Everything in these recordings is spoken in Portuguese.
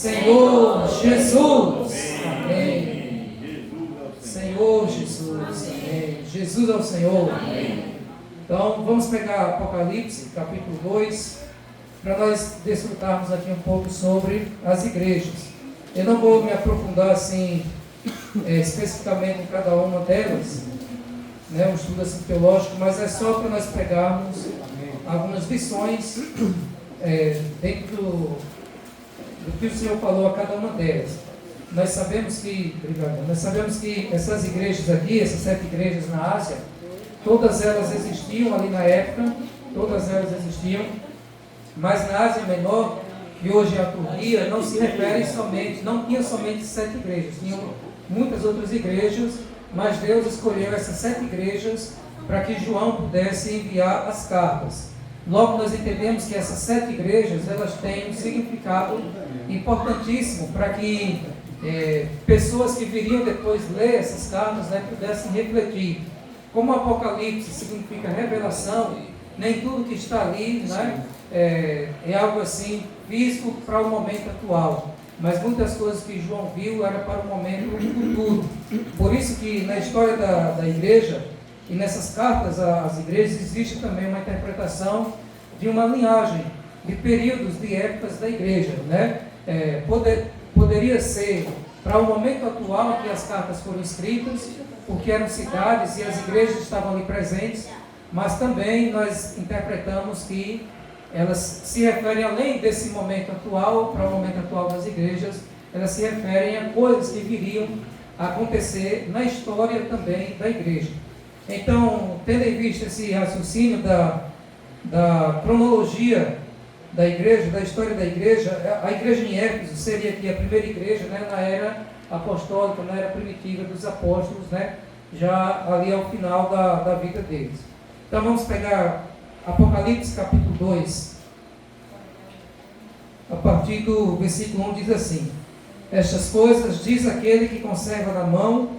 Senhor Jesus, amém. Senhor Jesus, amém. Jesus é o Senhor, amém. Então, vamos pegar Apocalipse, capítulo 2, para nós desfrutarmos aqui um pouco sobre as igrejas. Eu não vou me aprofundar assim, especificamente em cada uma delas, um estudo assim, teológico, mas é só para nós pegarmos algumas lições dentro do que o Senhor falou a cada uma delas. Nós sabemos que essas igrejas aqui, essas 7 igrejas na Ásia, todas elas existiam ali na época, mas na Ásia Menor, que hoje é a Turquia, não se refere somente, não tinha somente 7 igrejas, tinham muitas outras igrejas, mas Deus escolheu essas 7 igrejas para que João pudesse enviar as cartas. Logo nós entendemos que essas 7 igrejas, elas têm um significado importantíssimo para que pessoas que viriam depois ler essas cartas pudessem refletir. Como o Apocalipse significa revelação, nem tudo que está ali é algo assim físico para o momento atual, mas muitas coisas que João viu era para o momento futuro. Por isso que na história da igreja e nessas cartas às igrejas existe também uma interpretação de uma linhagem, de períodos, de épocas da igreja. Poderia ser para o momento atual que as cartas foram escritas, porque eram cidades e as igrejas estavam ali presentes, mas também nós interpretamos que elas se referem, além desse momento atual, para o momento atual das igrejas, elas se referem a coisas que viriam a acontecer na história também da igreja. Então, tendo em vista esse raciocínio da cronologia da igreja, da história da igreja, a igreja em Éfeso seria aqui a primeira igreja, na era apostólica, na era primitiva dos apóstolos, já ali ao final da vida deles. Então vamos pegar Apocalipse capítulo 2, a partir do versículo 1 diz assim: estas coisas diz aquele que conserva na mão,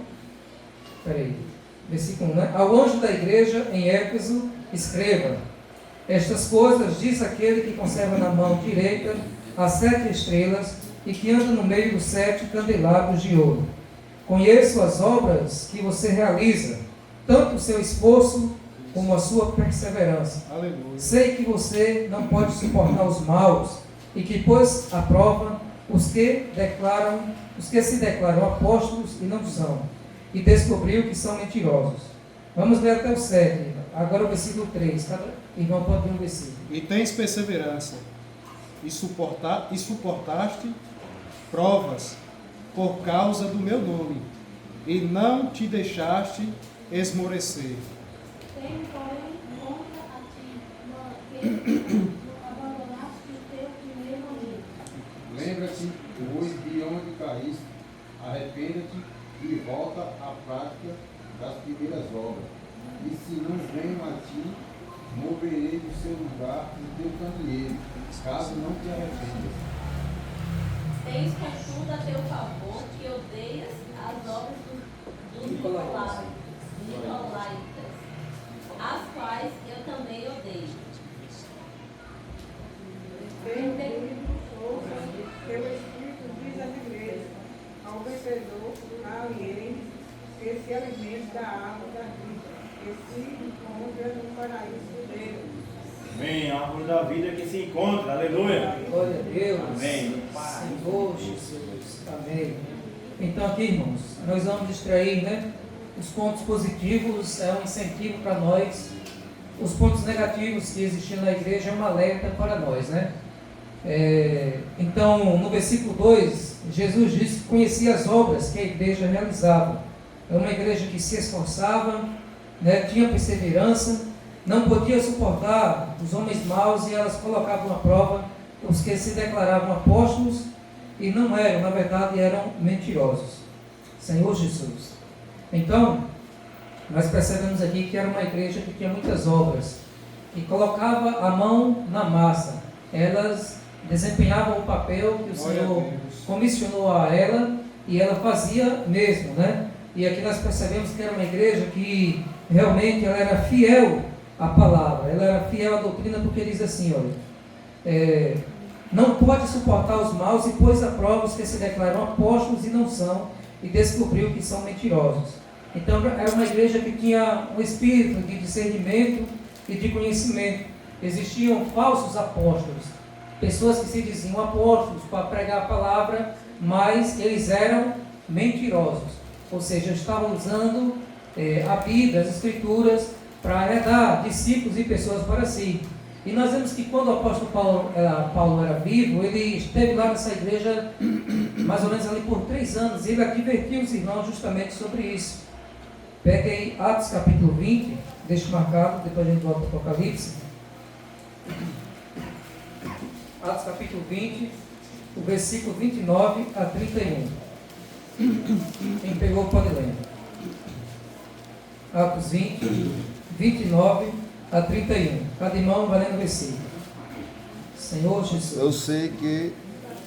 versículo 1, ao anjo da igreja em Éfeso, escreva: estas coisas diz aquele que conserva na mão direita as 7 estrelas e que anda no meio dos 7 candelabros de ouro. Conheço as obras que você realiza, tanto o seu esforço como a sua perseverança. Aleluia. Sei que você não pode suportar os maus e que pôs à prova os que se declaram apóstolos e não são, e descobriu que são mentirosos. Vamos ler até o 7, agora o versículo 3, cada irmão pode ler um versículo. E tens perseverança, e suportaste provas por causa do meu nome, e não te deixaste esmorecer. Tenho, porém, contra a ti, que abandonaste o teu primeiro amigo. Lembra-te, pois, de onde caíste, arrependa-te e volta à prática das primeiras obras. E se não venho a ti, moverei do seu lugar o teu candeeiro, caso não te arrependas. Tens contudo a teu favor que odeias as obras dos Nicolaitas, as quais eu também odeio. Teu Espírito diz às igrejas: ao vencedor, eles que se alimente da água da vida, que se encontra no paraíso de Deus. Amém. A árvore da vida que se encontra. Aleluia. Glória a Deus. Amém. Senhor Jesus. Amém. Então aqui, irmãos, nós vamos extrair, os pontos positivos, é um incentivo para nós. Os pontos negativos que existiam na igreja é um alerta para nós, Então, no versículo 2, Jesus disse que conhecia as obras que a igreja realizava. É uma igreja que se esforçava, tinha perseverança, não podia suportar os homens maus e elas colocavam à prova os que se declaravam apóstolos e não eram, na verdade, eram mentirosos. Senhor Jesus. Então, nós percebemos aqui que era uma igreja que tinha muitas obras, que colocava a mão na massa. Elas desempenhavam o papel que o Senhor comissionou a ela e ela fazia mesmo, E aqui nós percebemos que era uma igreja que realmente ela era fiel à palavra, ela era fiel à doutrina, porque diz assim, olha, não pode suportar os maus e pôs à prova os que se declaram apóstolos e não são, e descobriu que são mentirosos. Então era uma igreja que tinha um espírito de discernimento e de conhecimento. Existiam falsos apóstolos, pessoas que se diziam apóstolos para pregar a palavra, mas eles eram mentirosos, ou seja, estavam usando a Bíblia, as Escrituras, para arredar discípulos e pessoas para si. E nós vemos que quando o apóstolo Paulo era vivo, ele esteve lá nessa igreja mais ou menos ali por 3 anos, e ele advertiu os irmãos justamente sobre isso. Pega aí Atos capítulo 20, deixa marcado, depois a gente volta para o Apocalipse. Atos capítulo 20, o versículo 29 a 31. Quem pegou pode ler. Atos 20, 29 a 31. Cada irmão vai lendo o versículo. Senhor Jesus. Eu sei que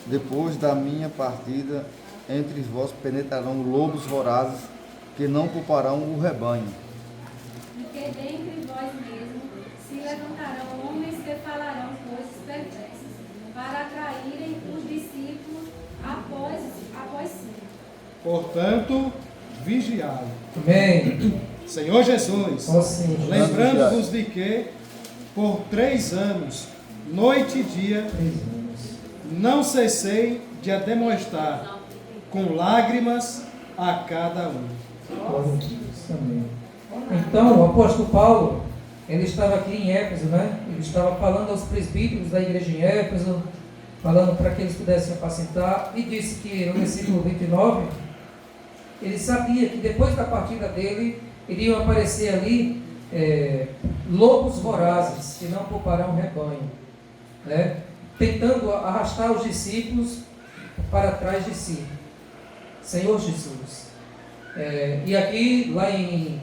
depois da minha partida entre vós penetrarão lobos vorazes que não pouparão o rebanho. E que dentre vós mesmos se levantarão homens que falarão coisas perversas, para atraírem os discípulos após si. Portanto, vigiai. Amém. Senhor Jesus, Ó Senhor. lembrando-vos de que, por 3 anos, noite e dia, 3 anos. não cessei de ademoestar com lágrimas a cada um. Glória a Deus. Amém. Então, o apóstolo Paulo, ele estava aqui em Éfeso, né? Ele estava falando aos presbíteros da igreja em Éfeso, falando para que eles pudessem apacentar, e disse que no versículo 29, ele sabia que depois da partida dele, iriam aparecer ali lobos vorazes, que não pouparão o rebanho, né? Tentando arrastar os discípulos para trás de si. Senhor Jesus. E aqui, lá em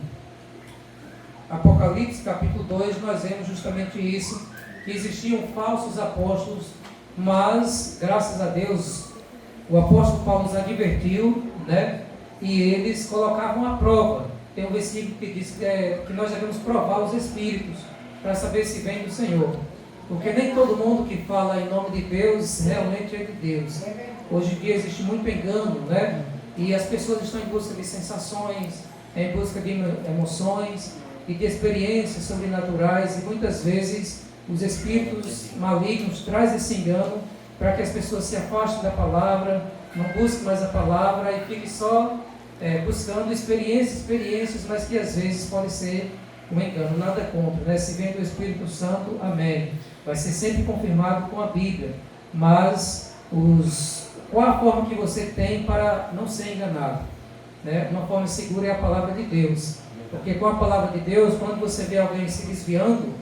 Apocalipse capítulo 2, nós vemos justamente isso, que existiam falsos apóstolos, mas, graças a Deus, o apóstolo Paulo nos advertiu, né? E eles colocavam à prova. Tem um versículo que diz que nós devemos provar os espíritos, para saber se vem do Senhor. Porque nem todo mundo que fala em nome de Deus realmente é de Deus. Hoje em dia existe muito engano, né? E as pessoas estão em busca de sensações, em busca de emoções e de experiências sobrenaturais, e muitas vezes os espíritos malignos trazem esse engano para que as pessoas se afastem da palavra, não busquem mais a palavra e fiquem só buscando experiências, mas que às vezes podem ser um engano. Nada contra, né? Se vem do Espírito Santo, amém. Vai ser sempre confirmado com a Bíblia, mas qual a forma que você tem para não ser enganado? Né? Uma forma segura é a palavra de Deus, porque com a palavra de Deus, quando você vê alguém se desviando,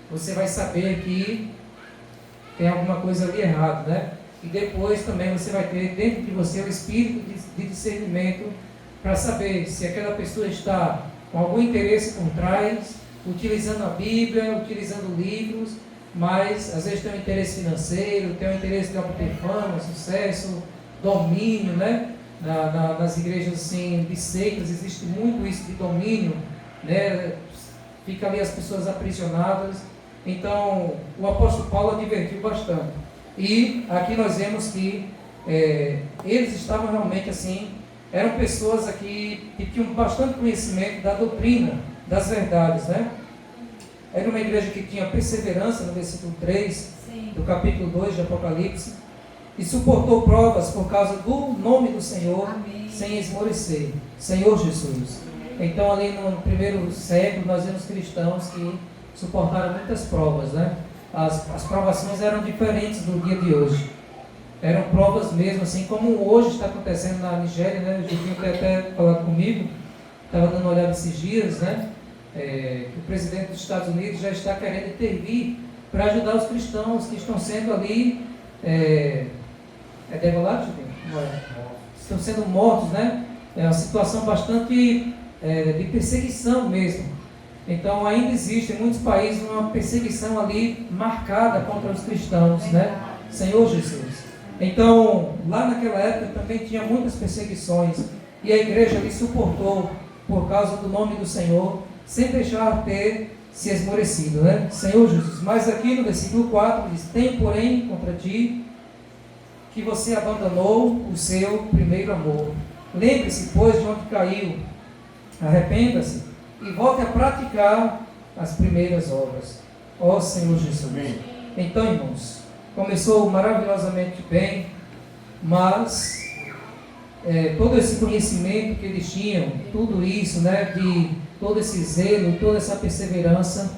você vai saber que tem alguma coisa ali errada, né? E depois também você vai ter dentro de você o espírito de discernimento para saber se aquela pessoa está com algum interesse por trás, utilizando a Bíblia, utilizando livros, mas às vezes tem um interesse financeiro, tem um interesse de obter fama, sucesso, domínio, né? Nas igrejas assim, de seitas existe muito isso de domínio, né? Fica ali as pessoas aprisionadas. Então o apóstolo Paulo advertiu bastante. E aqui nós vemos que eles estavam realmente assim, eram pessoas aqui que tinham bastante conhecimento da doutrina, das verdades, né? Era uma igreja que tinha perseverança, no versículo 3, do capítulo 2 de Apocalipse, e suportou provas por causa do nome do Senhor, amém, sem esmorecer. Senhor Jesus. Então ali no primeiro século nós vemos cristãos que suportaram muitas provas, né? As provações eram diferentes do dia de hoje. Eram provas mesmo, assim como hoje está acontecendo na Nigéria, né? O Gilvinho tem até falado comigo, estava dando uma olhada esses dias, né? Que o presidente dos Estados Unidos já está querendo intervir para ajudar os cristãos que estão sendo ali degolados, estão sendo mortos, né? É uma situação bastante de perseguição mesmo. Então ainda existe em muitos países uma perseguição ali marcada contra os cristãos, né? Senhor Jesus. Então lá naquela época também tinha muitas perseguições e a igreja ali suportou por causa do nome do Senhor, sem deixar ter se esmorecido, né? Senhor Jesus. Mas aqui no versículo 4 diz: tenho porém contra ti que você abandonou o seu primeiro amor. Lembre-se, pois, de onde caiu. Arrependa-se e volte a praticar as primeiras obras. Ó Senhor Jesus. Amém. Então, irmãos, começou maravilhosamente bem, mas todo esse conhecimento que eles tinham, tudo isso, né, de todo esse zelo, toda essa perseverança,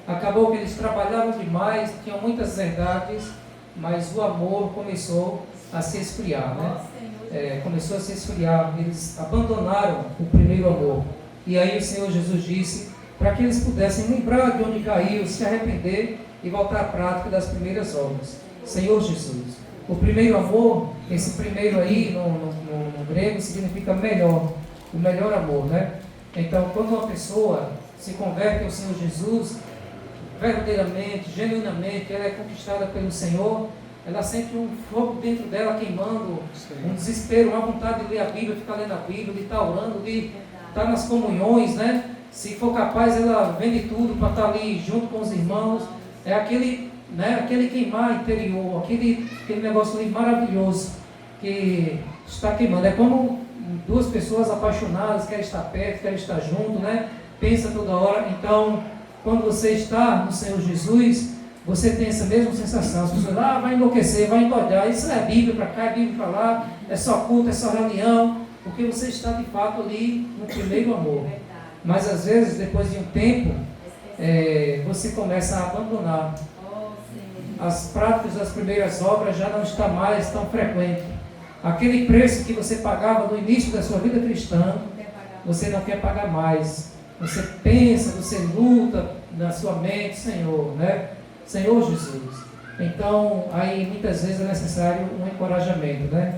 acabou que eles trabalhavam demais, tinham muitas verdades, mas o amor começou a se esfriar, né? Começou a se esfriar, eles abandonaram o primeiro amor. E aí o Senhor Jesus disse para que eles pudessem lembrar de onde caiu, se arrepender e voltar à prática das primeiras obras. Senhor Jesus, o primeiro amor, esse primeiro aí no grego significa melhor, o melhor amor, né? Então, quando uma pessoa se converte ao Senhor Jesus, verdadeiramente, genuinamente, ela é conquistada pelo Senhor, ela sente um fogo dentro dela queimando, um desespero, uma vontade de ler a Bíblia, ficar lendo a Bíblia, de estar orando, de estar nas comunhões, né? Se for capaz, ela vende tudo para estar ali junto com os irmãos. É aquele, né, aquele queimar interior, aquele negócio ali maravilhoso que está queimando. É como duas pessoas apaixonadas, querem estar perto, querem estar junto, né? Pensa toda hora. Então, quando você está no Senhor Jesus, você tem essa mesma sensação. As pessoas vai enlouquecer, vai endoidar. Isso é Bíblia para cá, é Bíblia para lá, é só culto, é só reunião, porque você está de fato ali no primeiro amor. Mas às vezes, depois de um tempo, você começa a abandonar. As práticas das primeiras obras já não está mais tão frequente. Aquele preço que você pagava no início da sua vida cristã, você não quer pagar mais. Você pensa, você luta na sua mente, Senhor, né? Senhor Jesus. Então, aí muitas vezes é necessário um encorajamento, né?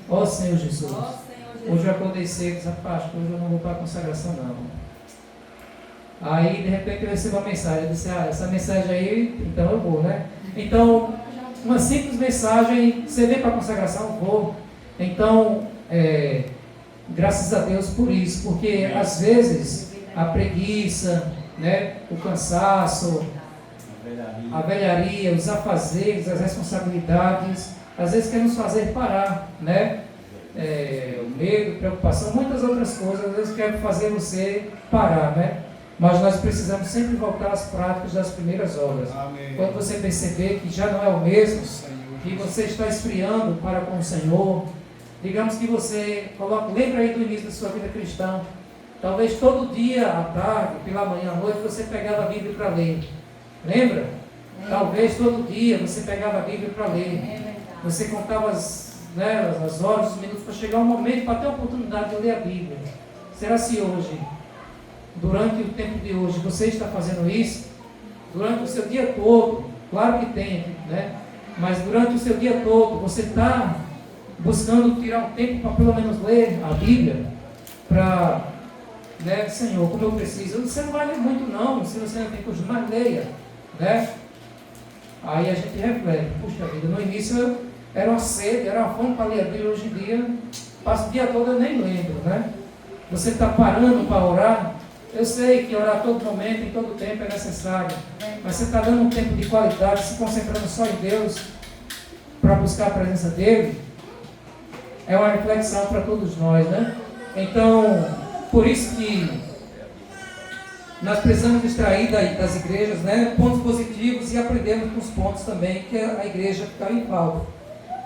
Ó Senhor Jesus. Hoje eu acordei cedo e disse, pastor, hoje eu não vou para a consagração não. Aí de repente eu recebo uma mensagem, eu disse, essa mensagem aí, então eu vou, né? Então, uma simples mensagem, você vem para a consagração? Vou. Então, graças a Deus por isso, porque às vezes a preguiça, né, o cansaço, a velharia, os afazeres, as responsabilidades, às vezes quer nos fazer parar, né? O medo, preocupação, muitas outras coisas, às vezes quer fazer você parar, né? Mas nós precisamos sempre voltar às práticas das primeiras obras. Amém. Quando você perceber que já não é o mesmo, Senhor, que você está esfriando para com o Senhor, digamos que você lembra aí do início da sua vida cristã, talvez todo dia à tarde, pela manhã à noite, você pegava a Bíblia para ler. Lembra? Talvez todo dia você pegava a Bíblia para ler. Você contava as horas, os minutos, para chegar um momento para ter a oportunidade de ler a Bíblia. Será se hoje, durante o tempo de hoje, você está fazendo isso? Durante o seu dia todo, claro que tem, né? Mas durante o seu dia todo, você está buscando tirar um tempo para pelo menos ler a Bíblia? Para, né, Senhor, como eu preciso. Você não vai ler muito não, se você não tem costume, mas leia, né? Aí a gente reflete, puxa vida, no início era uma sede, era uma fome para ler a Bíblia, hoje em dia, passo o dia todo eu nem lembro, né? Você está parando para orar? Eu sei que orar a todo momento, em todo tempo é necessário, mas você está dando um tempo de qualidade, se concentrando só em Deus, para buscar a presença dEle? É uma reflexão para todos nós, né? Então, por isso que nós precisamos extrair das igrejas, né, pontos positivos e aprendemos com os pontos também que a igreja está em falta.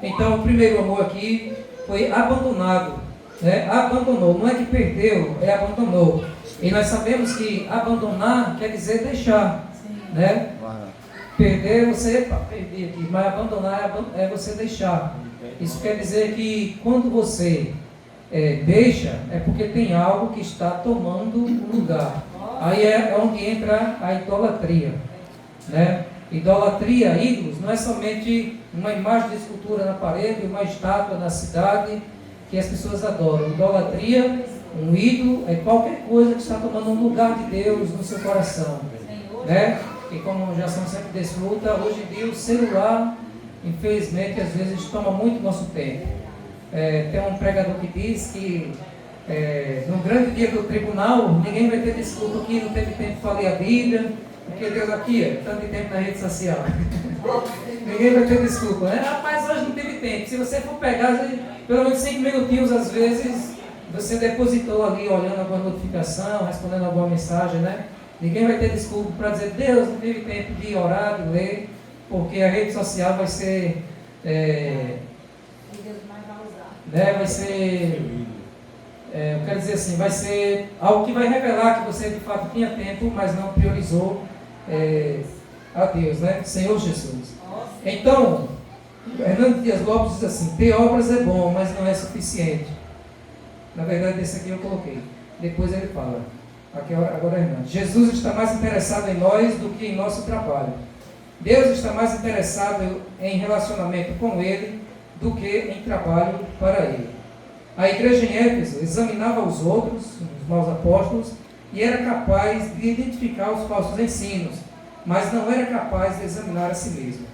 Então, o primeiro amor aqui foi abandonado, né? Abandonou, não é que perdeu, é abandonou. E nós sabemos que abandonar quer dizer deixar, né? Perder, você perder aqui, mas abandonar é você deixar. Isso quer dizer que quando você deixa, é porque tem algo que está tomando o lugar. Aí é onde entra a idolatria, né? Idolatria, ídolos, não é somente uma imagem de escultura na parede, uma estátua na cidade que as pessoas adoram. Idolatria, um ídolo, é qualquer coisa que está tomando um lugar de Deus no seu coração, né? E como já são sempre desfruta, hoje em dia o celular, infelizmente, às vezes toma muito nosso tempo. Tem um pregador que diz que no grande dia do tribunal, ninguém vai ter desculpa que não teve tempo para ler a Bíblia, porque Deus aqui, tanto de tempo na rede social. Ninguém vai ter desculpa, né? Rapaz, hoje não teve tempo. Se você for pegar, pelo menos 5 minutinhos, às vezes, você depositou ali, olhando alguma notificação, respondendo alguma mensagem, né? Ninguém vai ter desculpa para dizer, Deus, não tive tempo de orar, de ler, porque a rede social vai ser... vai ser... eu quero dizer assim, vai ser algo que vai revelar que você de fato tinha tempo, mas não priorizou a Deus, né? Senhor Jesus. Então, Hernando Dias Lopes diz assim, ter obras é bom, mas não é suficiente. Na verdade, esse aqui eu coloquei. Depois ele fala. Aqui agora é Hernando. Jesus está mais interessado em nós do que em nosso trabalho. Deus está mais interessado em relacionamento com Ele do que em trabalho para Ele. A igreja em Éfeso examinava os outros, os maus apóstolos, e era capaz de identificar os falsos ensinos, mas não era capaz de examinar a si mesma.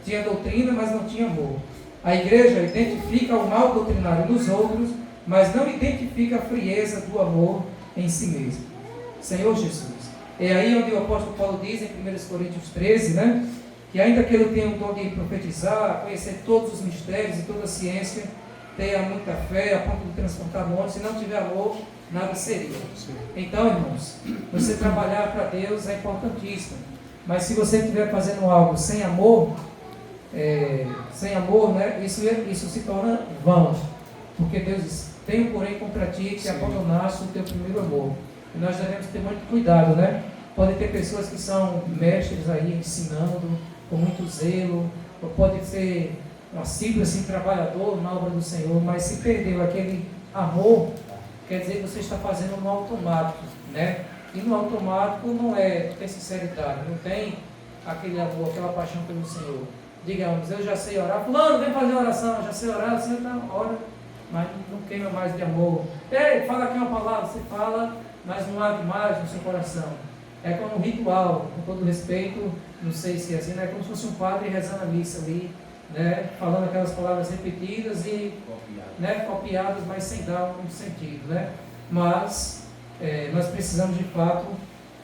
Tinha doutrina, mas não tinha amor. A igreja identifica o mal doutrinário nos outros, mas não identifica a frieza do amor em si mesmo. Senhor Jesus. É aí onde o apóstolo Paulo diz em 1 Coríntios 13, né? Que ainda que ele tenha o dom de profetizar, conhecer todos os mistérios e toda a ciência, tenha muita fé a ponto de transportar montes, se não tiver amor, nada seria. Então, irmãos, você trabalhar para Deus é importantíssimo. Mas se você estiver fazendo algo sem amor, né, isso se torna vão. Porque Deus diz, tenho porém contra ti que abandonaste o teu primeiro amor. E nós devemos ter muito cuidado, né? Pode ter pessoas que são mestres aí ensinando com muito zelo, ou pode ser assíduo, assim, trabalhador na obra do Senhor, mas se perdeu aquele amor, quer dizer que você está fazendo no automático, né? E no automático não tem sinceridade, não tem aquele amor, aquela paixão pelo Senhor. Digamos, eu já sei orar, fulano, vem fazer oração, eu já sei orar, você não ora, mas não queima mais de amor. Ei, fala aqui uma palavra, você fala, mas não há mais no seu coração. É como um ritual, com todo respeito, não sei se é assim, né? Como se fosse um padre rezando a missa ali, né? Falando aquelas palavras repetidas e copiadas, mas sem dar um sentido, né? Mas nós precisamos de fato,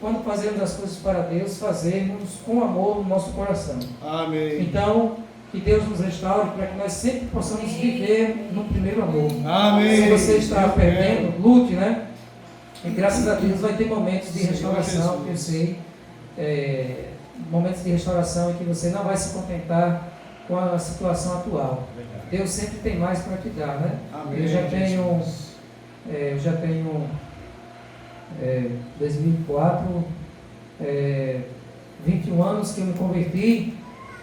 quando fazemos as coisas para Deus, fazermos com amor no nosso coração. Amém. Então, que Deus nos restaure para que nós sempre possamos viver no primeiro amor. Amém. Se você está perdendo, lute, né? E graças a Deus vai ter momentos de restauração, que eu sei, momentos de restauração em que você não vai se contentar com a situação atual. Deus sempre tem mais para te dar, né? Amém. Eu já tenho 2004, 21 anos que eu me converti,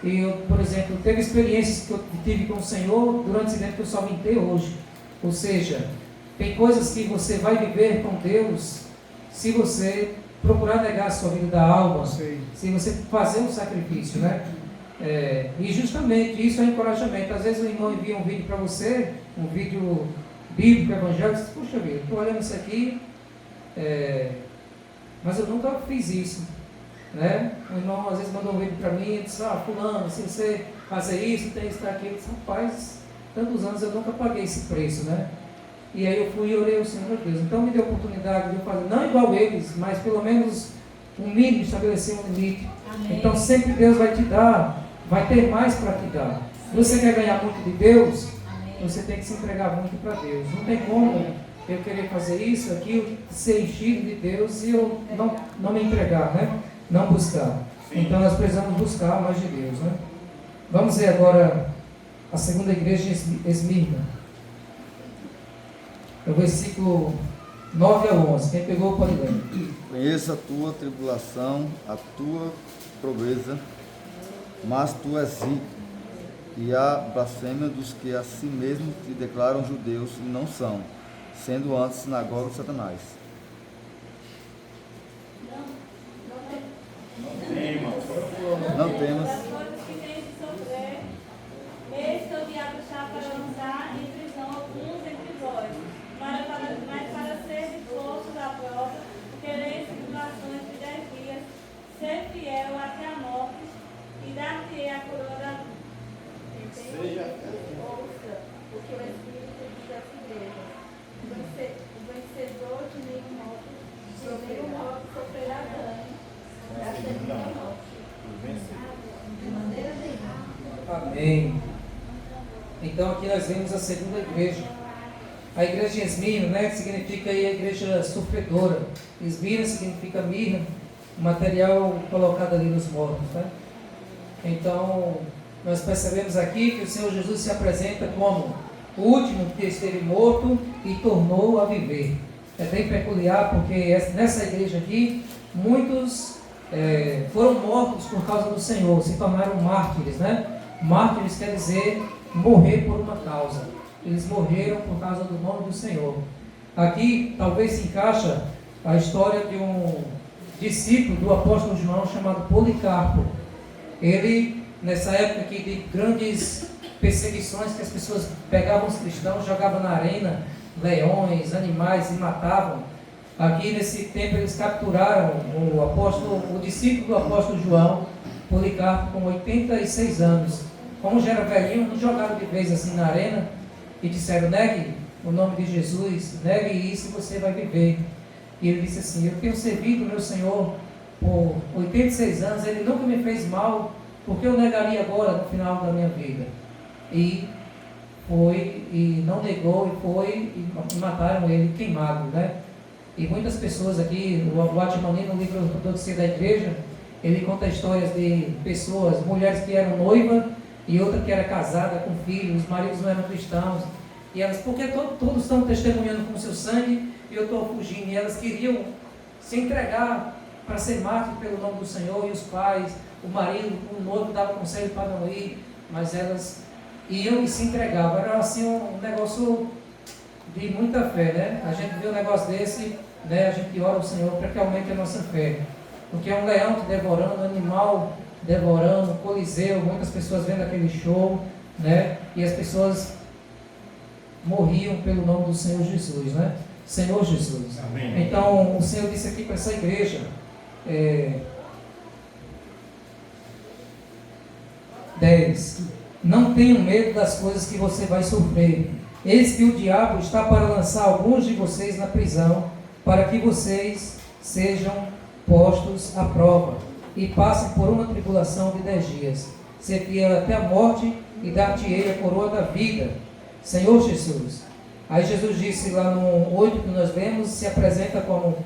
e eu, por exemplo, teve experiências que eu tive com o Senhor durante esse tempo que eu só vim ter hoje. Ou seja, tem coisas que você vai viver com Deus se você procurar negar a sua vida da alma, se você fazer um sacrifício, né? E justamente isso é encorajamento. Às vezes o irmão envia um vídeo para você, um vídeo bíblico, evangélico, você diz, puxa vida, estou olhando isso aqui, mas eu nunca fiz isso, né? O irmão às vezes mandou um vídeo para mim e disse, fulano, se você fazer isso, tem isso, aquilo. Eu disse, rapaz, tantos anos eu nunca paguei esse preço, né? E aí eu fui e orei ao Senhor, meu Deus, então me deu a oportunidade de eu fazer, não igual eles, mas pelo menos um mínimo, estabelecer um limite. Amém. Então sempre Deus vai te dar, vai ter mais para te dar. Se você quer ganhar muito de Deus, você tem que se entregar muito para Deus. Não tem como eu querer fazer isso, aquilo, ser enchido de Deus e eu não me entregar, né? Não buscar. Então nós precisamos buscar mais de Deus, né? Vamos ver agora a segunda igreja de Esmirna. É o versículo 9 a 11. Quem pegou pode ler. Conheça a tua tribulação, a tua pobreza, mas tu és rico, e a blasfêmia dos que a si mesmos te declaram judeus e não são, sendo antes sinagoga de Satanás. Não temas. Eis que o diabo está para lançar em prisão alguns entre vós, mas para ser postos à prova, quereis tribulações de 10 dias, ser fiel até a morte, e dar-te a coroa da vida. Ouça o que o Espírito diz às igrejas. O vencedor de mim Então aqui nós vemos a segunda igreja. A igreja de Esmirna, né, que significa aí a igreja sofredora. Esmirna significa mirra, o material colocado ali nos mortos. Né? Então, nós percebemos aqui que o Senhor Jesus se apresenta como o último que esteve morto e tornou a viver. É bem peculiar porque nessa igreja aqui, muitos foram mortos por causa do Senhor, se tornaram mártires. Né? Mártires quer dizer morrer por uma causa. Eles morreram por causa do nome do Senhor. Aqui talvez se encaixa a história de um discípulo do apóstolo João chamado Policarpo. Ele, nessa época aqui de grandes perseguições, que as pessoas pegavam os cristãos, jogavam na arena leões, animais e matavam. Aqui nesse tempo eles capturaram o discípulo do apóstolo João, Policarpo, com 86 anos. Como já era velhinho, não jogaram de vez assim na arena e disseram: negue o nome de Jesus, negue isso e você vai viver. E ele disse assim: eu tenho servido o meu Senhor por 86 anos, ele nunca me fez mal, porque eu negaria agora no final da minha vida? E foi, e não negou, e foi, e mataram ele queimado, né? E muitas pessoas aqui, o Atmani, no livro Ortodoxia da Igreja, ele conta histórias de pessoas, mulheres que eram noivas e outra que era casada com filhos, os maridos não eram cristãos, e elas, porque todos estão testemunhando com o seu sangue e eu estou fugindo, e elas queriam se entregar para ser mártir pelo nome do Senhor, e os pais, o marido, o noivo dava conselho para não ir, mas elas iam e se entregavam. Era assim um negócio de muita fé, né? A gente vê um negócio desse, né? A gente ora ao Senhor para que aumente a nossa fé, porque é um leão te devorando, um animal devorando, um coliseu, muitas pessoas vendo aquele show, né? E as pessoas morriam pelo nome do Senhor Jesus, né? Senhor Jesus. Amém. Então o Senhor disse aqui para essa igreja, 10: não tenham medo das coisas que você vai sofrer. Eis que o diabo está para lançar alguns de vocês na prisão, para que vocês sejam postos à prova e passem por uma tribulação de 10 dias. Ser fiel até a morte e dar-te-ei a coroa da vida. Senhor Jesus. Aí Jesus disse lá no 8 que nós vemos, se apresenta como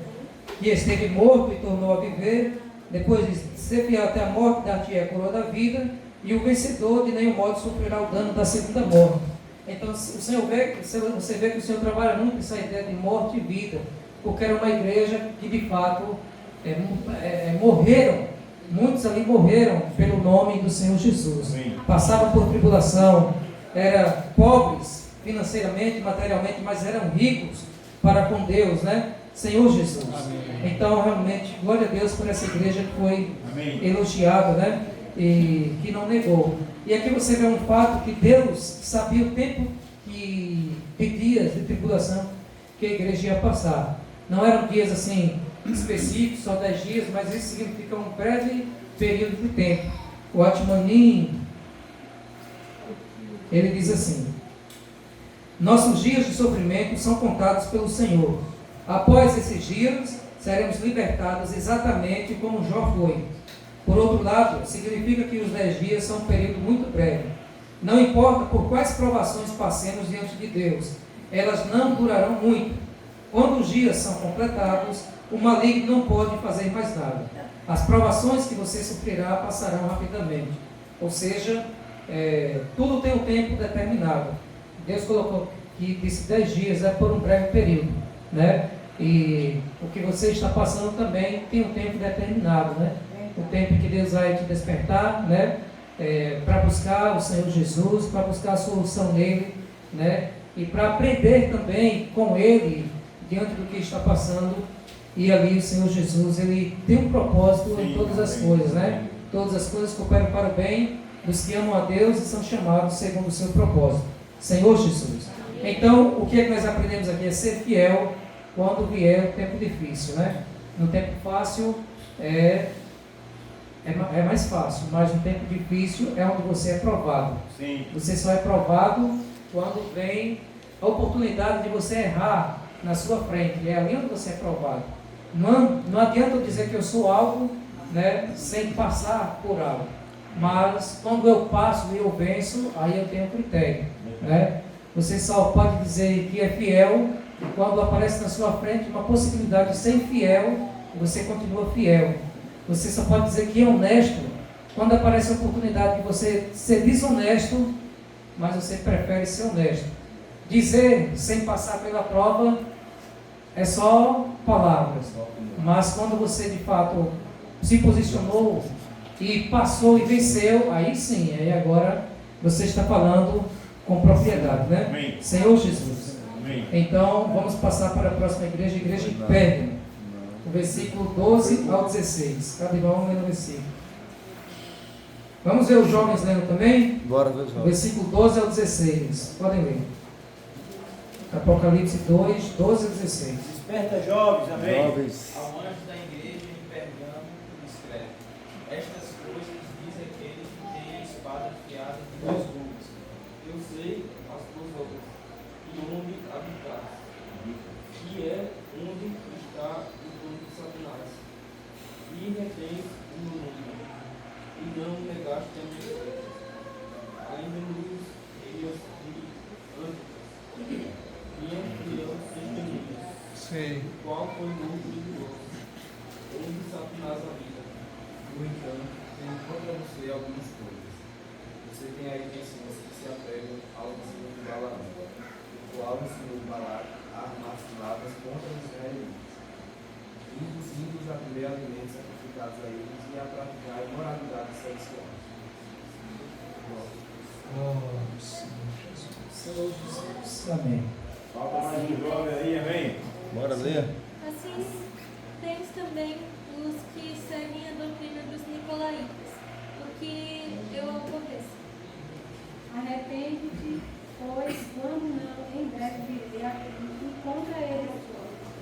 que esteve morto e tornou a viver. Depois diz: ser fiel até a morte, dar-te-ei a coroa da vida. E o vencedor de nenhum modo sofrerá o dano da segunda morte. Então você vê que o Senhor trabalha muito essa ideia de morte e vida, porque era uma igreja que de fato morreram, muitos ali morreram pelo nome do Senhor Jesus. Amém. Passavam por tribulação, eram pobres financeiramente, materialmente, mas eram ricos para com Deus, né? Senhor Jesus. Amém. Então realmente, glória a Deus por essa igreja que foi elogiada, né? E que não negou. E aqui você vê um fato que Deus sabia o tempo de dias de tribulação que a igreja ia passar. Não eram dias assim específicos, só 10 dias, mas isso significa um breve período de tempo. O Atmani, ele diz assim: nossos dias de sofrimento são contados pelo Senhor. Após esses dias, seremos libertados exatamente como Jó foi. Por outro lado, significa que os 10 dias são um período muito breve. Não importa por quais provações passemos diante de Deus, elas não durarão muito. Quando os dias são completados, o maligno não pode fazer mais nada. As provações que você sofrerá passarão rapidamente. Ou seja, tudo tem um tempo determinado. Deus colocou que disse 10 dias é por um breve período, né? E o que você está passando também tem um tempo determinado, né? O tempo que Deus vai te despertar, né? Para buscar o Senhor Jesus, para buscar a solução nele, né? E para aprender também com Ele diante do que está passando. E ali o Senhor Jesus, Ele tem um propósito em todas as coisas, né? Todas as coisas cooperam para o bem dos que amam a Deus e são chamados segundo o seu propósito. Senhor Jesus. Então, o que é que nós aprendemos aqui? É ser fiel quando vier o tempo difícil, né? No tempo fácil é mais fácil, mas no tempo difícil é onde você é provado. Sim. Você só é provado quando vem a oportunidade de você errar na sua frente. É ali onde você é provado. Não adianta eu dizer que eu sou algo, né, sem passar por algo. Mas quando eu passo e eu venço, aí eu tenho critério. né? Você só pode dizer que é fiel quando aparece na sua frente uma possibilidade de ser infiel e você continua fiel. Você só pode dizer que é honesto quando aparece a oportunidade de você ser desonesto, mas você prefere ser honesto. Dizer sem passar pela prova é só palavras, mas quando você de fato se posicionou e passou e venceu, aí sim, aí agora você está falando com propriedade, né? Amém. Senhor Jesus. Amém. Então, vamos passar para a próxima igreja, igreja de Pérgamo, o versículo 12 ao 16. Cada irmão lê no versículo. Vamos ver os jovens lendo também? Bora ver os O jovens. versículo 12 ao 16. Podem ler. Apocalipse 2, 12 ao 16. Desperta jovens, amém. Jovens. Ao anjo da igreja em Pergamo escreve: estas coisas diz aquele que tem a espada afiada de 2 gumes. Eu sei as tuas obras e onde habitas, que é onde está o trono de Satanás. E retens o meu nome, e não negaste a minha fé. Ainda nos dias de antes, minha criança testemunhas. Sei. Qual foi o número de vós? Onde Satanás habita? No entanto, tenho contra você algumas coisas. Você tem aí pessoas que se apegam ao ensino de Balaão, o qual ensinou Balaque a armar ciladas contra os israelitas, induzindo-os a comer alimentos sacrificados a eles e a praticar imoralidade sexual. Senhor Jesus. Amém. Falta mais um jovem aí, amém. Bora ler? Assim, tens também os que seguem a doutrina dos nicolaítas, o que eu aborreço. Arrepende-te, pois quando não, em breve virei e contra eles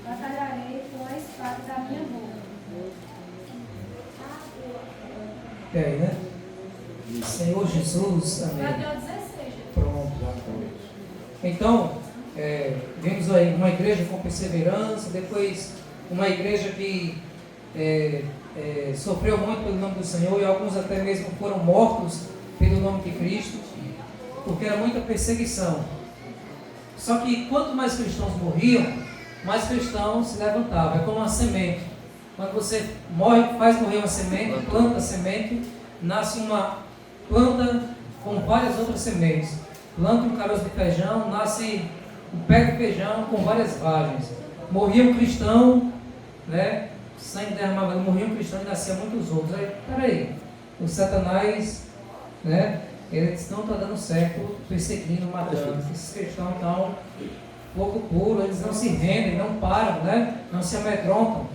batalharei com a espada da minha boca. É aí, né? Senhor Jesus. Amém. Até o 16, gente. Pronto, já foi. Então, vimos aí uma igreja com perseverança, depois uma igreja que sofreu muito pelo nome do Senhor e alguns até mesmo foram mortos pelo nome de Cristo, porque era muita perseguição. Só que quanto mais cristãos morriam, mais cristãos se levantavam. É como uma semente. Quando você faz morrer uma semente, planta a semente, nasce uma planta com várias outras sementes. Planta um caroço de feijão, nasce um pé de feijão com várias vagens. Morria um cristão, né? Sangue derramava, morria um cristão e nascia muitos outros. Aí, peraí, o Satanás, né? Ele disse, não está dando certo, perseguindo, matando. Esses cristãos estão pouco puro, eles não se rendem, não param, né? Não se amedrontam.